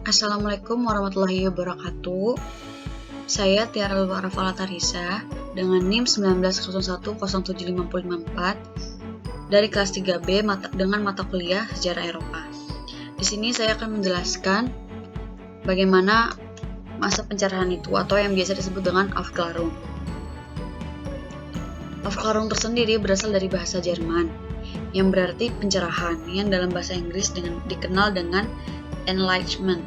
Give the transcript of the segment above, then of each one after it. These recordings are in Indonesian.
Assalamualaikum warahmatullahi wabarakatuh. Saya Tiara Lulu Tarisa dengan NIM 1901075554 dari kelas 3B dengan mata kuliah Sejarah Eropa. Di sini saya akan menjelaskan bagaimana masa pencerahan itu atau yang biasa disebut dengan Aufklärung. Aufklärung tersendiri berasal dari bahasa Jerman yang berarti pencerahan, yang dalam bahasa Inggris dikenal dengan Enlightenment.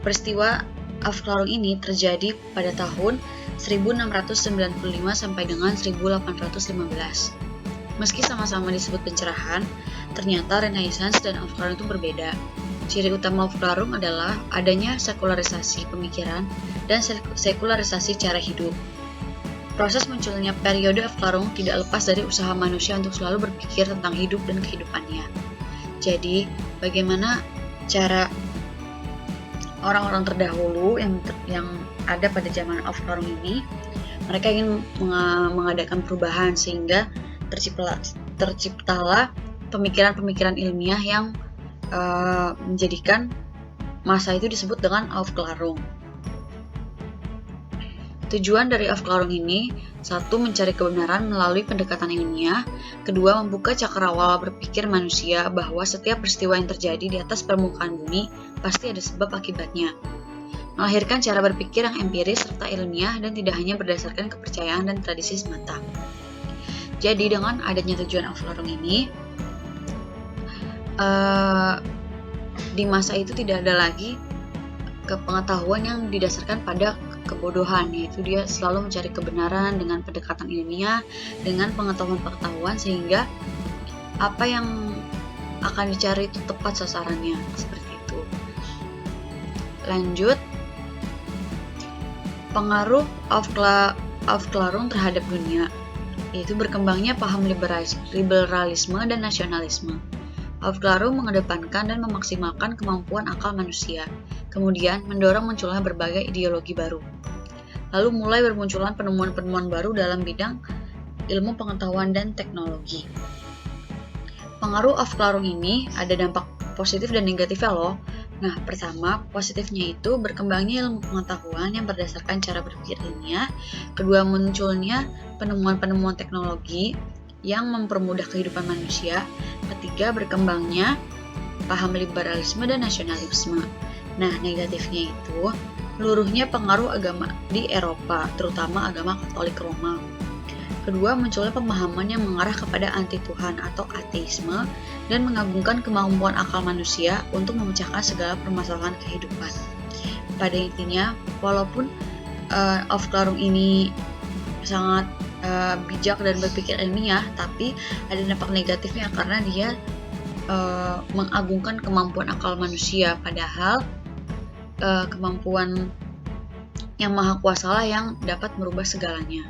Peristiwa Aufklärung ini terjadi pada tahun 1695 sampai dengan 1815. Meski sama-sama disebut pencerahan, ternyata Renaissance dan Aufklärung itu berbeda. Ciri utama Aufklärung adalah adanya sekularisasi pemikiran dan sekularisasi cara hidup. Proses munculnya periode Aufklärung tidak lepas dari usaha manusia untuk selalu berpikir tentang hidup dan kehidupannya. Jadi, bagaimana cara orang-orang terdahulu yang ada pada zaman Aufklärung ini, mereka ingin mengadakan perubahan sehingga terciptalah pemikiran-pemikiran ilmiah yang menjadikan masa itu disebut dengan Aufklärung. Tujuan dari Aufklärung ini, satu, mencari kebenaran melalui pendekatan ilmiah, kedua, membuka cakrawala berpikir manusia bahwa setiap peristiwa yang terjadi di atas permukaan bumi pasti ada sebab akibatnya. Melahirkan cara berpikir yang empiris serta ilmiah dan tidak hanya berdasarkan kepercayaan dan tradisi semata. Jadi dengan adanya tujuan Aufklärung ini, di masa itu tidak ada lagi pengetahuan yang didasarkan pada kebodohan, yaitu dia selalu mencari kebenaran dengan pendekatan ilmiah, dengan pengetahuan-pengetahuan sehingga apa yang akan dicari itu tepat sasarannya, seperti itu. Lanjut, pengaruh Aufklärung terhadap dunia, yaitu berkembangnya paham liberalisme dan nasionalisme. Aufklärung mengedepankan dan memaksimalkan kemampuan akal manusia, kemudian mendorong munculnya berbagai ideologi baru. Lalu mulai bermunculan penemuan-penemuan baru dalam bidang ilmu pengetahuan dan teknologi. Pengaruh Aufklärung ini ada dampak positif dan negatifnya loh. Nah, pertama, positifnya itu berkembangnya ilmu pengetahuan yang berdasarkan cara berpikir ilmiah, kedua, munculnya penemuan-penemuan teknologi yang mempermudah kehidupan manusia, ketiga, berkembangnya paham liberalisme dan nasionalisme. Nah, negatifnya itu luruhnya pengaruh agama di Eropa, terutama agama Katolik Roma. Kedua, munculnya pemahaman yang mengarah kepada anti-Tuhan atau ateisme dan mengagungkan kemampuan akal manusia untuk memecahkan segala permasalahan kehidupan. Pada intinya, walaupun Aufklärung ini sangat bijak dan berpikir ilmiah, tapi ada dampak negatifnya karena dia mengagungkan kemampuan akal manusia, padahal kemampuan yang maha kuasa lah yang dapat merubah segalanya.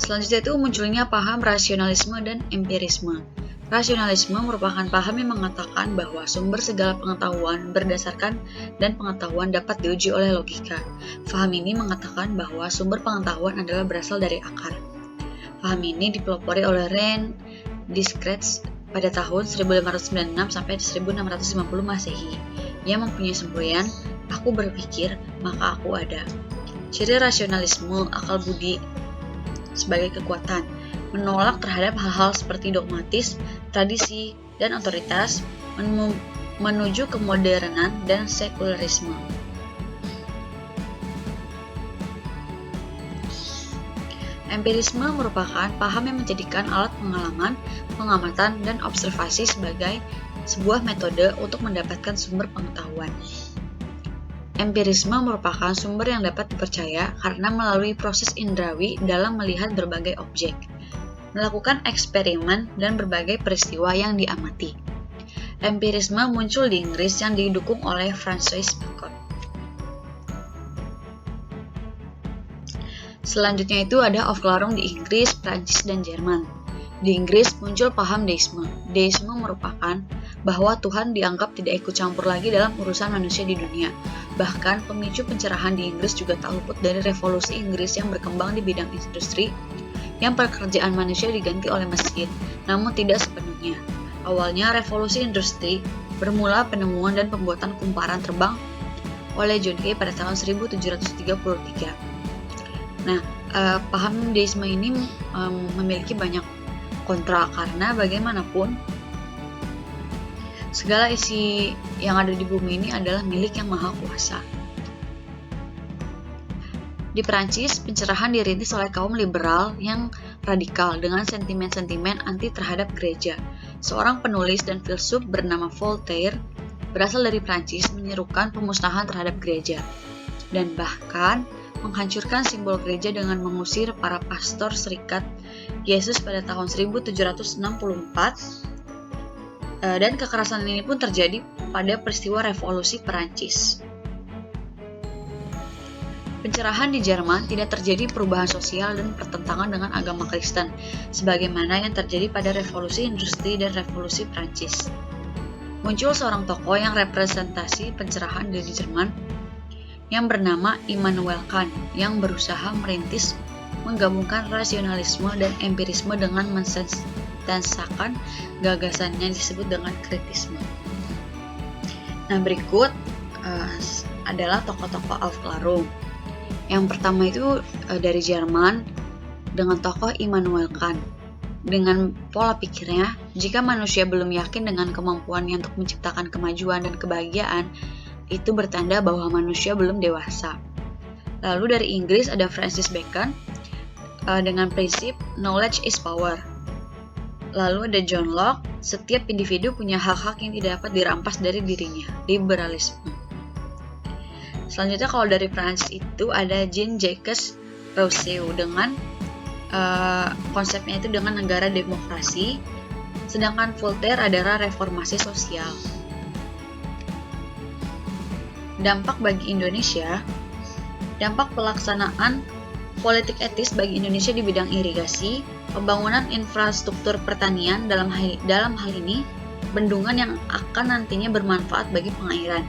Selanjutnya itu munculnya paham rasionalisme dan empirisme. Rasionalisme merupakan paham yang mengatakan bahwa sumber segala pengetahuan berdasarkan dan pengetahuan dapat diuji oleh logika. Paham ini mengatakan bahwa sumber pengetahuan adalah berasal dari akar. Paham ini dipelopori oleh René Descartes pada tahun 1596 sampai 1650 Masehi. Ia mempunyai semboyan, "Aku berpikir, maka aku ada." Ciri rasionalisme, akal budi sebagai kekuatan, menolak terhadap hal-hal seperti dogmatis, tradisi, dan otoritas, menuju kemodernan dan sekularisme. Empirisme merupakan paham yang menjadikan alat pengalaman, pengamatan, dan observasi sebagai sebuah metode untuk mendapatkan sumber pengetahuan. Empirisme merupakan sumber yang dapat dipercaya karena melalui proses indrawi dalam melihat berbagai objek, melakukan eksperimen, dan berbagai peristiwa yang diamati. Empirisme muncul di Inggris yang didukung oleh Francis Bacon. Selanjutnya itu ada Aufklärung di Inggris, Prancis, dan Jerman. Di Inggris muncul paham deisme. Deisme merupakan bahwa Tuhan dianggap tidak ikut campur lagi dalam urusan manusia di dunia. Bahkan pemicu pencerahan di Inggris juga tak luput dari revolusi Inggris yang berkembang di bidang industri, yang pekerjaan manusia diganti oleh mesin, namun tidak sepenuhnya. Awalnya revolusi industri Bermula penemuan dan pembuatan kumparan terbang oleh John Kay pada tahun 1733. Nah, paham deisme ini memiliki banyak kontra karena bagaimanapun segala isi yang ada di bumi ini adalah milik Yang Maha Kuasa. Di Perancis, pencerahan dirintis oleh kaum liberal yang radikal dengan sentimen-sentimen anti terhadap gereja. Seorang penulis dan filsuf bernama Voltaire berasal dari Perancis menyerukan pemusnahan terhadap gereja dan bahkan menghancurkan simbol gereja dengan mengusir para pastor Serikat Yesus pada tahun 1764, dan kekerasan ini pun terjadi pada peristiwa revolusi Perancis. Pencerahan di Jerman tidak terjadi perubahan sosial dan pertentangan dengan agama Kristen, sebagaimana yang terjadi pada revolusi industri dan revolusi Perancis. Muncul seorang tokoh yang representasi pencerahan di Jerman, yang bernama Immanuel Kant, yang berusaha merintis menggabungkan rasionalisme dan empirisme dengan mensensakan gagasannya disebut dengan kritisme. Nah, berikut adalah tokoh-tokoh Aufklärung. Yang pertama itu dari Jerman dengan tokoh Immanuel Kant. Dengan pola pikirnya, jika manusia belum yakin dengan kemampuannya untuk menciptakan kemajuan dan kebahagiaan, itu bertanda bahwa manusia belum dewasa. Lalu dari Inggris ada Francis Bacon dengan prinsip knowledge is power. Lalu ada John Locke, setiap individu punya hak-hak yang tidak dapat dirampas dari dirinya, liberalisme. Selanjutnya kalau dari Prancis itu ada Jean-Jacques Rousseau dengan konsepnya itu dengan negara demokrasi, sedangkan Voltaire adalah reformasi sosial. Dampak bagi Indonesia. Dampak pelaksanaan politik etis bagi Indonesia di bidang irigasi, pembangunan infrastruktur pertanian dalam hal ini bendungan yang akan nantinya bermanfaat bagi pengairan.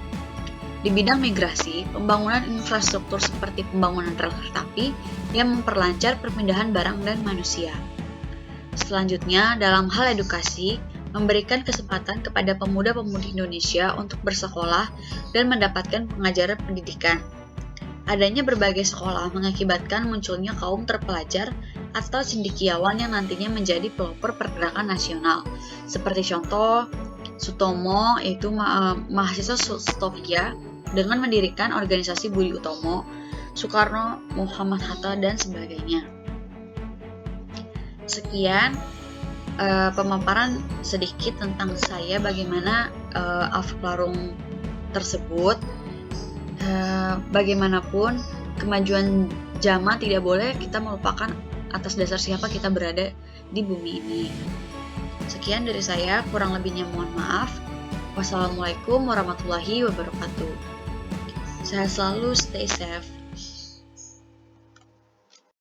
Di bidang migrasi, pembangunan infrastruktur seperti pembangunan rel kereta api yang memperlancar perpindahan barang dan manusia. Selanjutnya, dalam hal edukasi, memberikan kesempatan kepada pemuda-pemudi Indonesia untuk bersekolah dan mendapatkan pengajaran pendidikan. Adanya berbagai sekolah mengakibatkan munculnya kaum terpelajar atau cendekiawan yang nantinya menjadi pelopor pergerakan nasional. Seperti contoh Sutomo, yaitu mahasiswa Stovia dengan mendirikan organisasi Budi Utomo, Soekarno, Muhammad Hatta, dan sebagainya. Sekian pemaparan sedikit tentang saya bagaimana Aufklärung tersebut. Bagaimanapun kemajuan zaman tidak boleh kita melupakan atas dasar siapa kita berada di bumi ini. Sekian dari saya, kurang lebihnya mohon maaf. Wassalamualaikum warahmatullahi wabarakatuh. Sehat selalu, stay safe.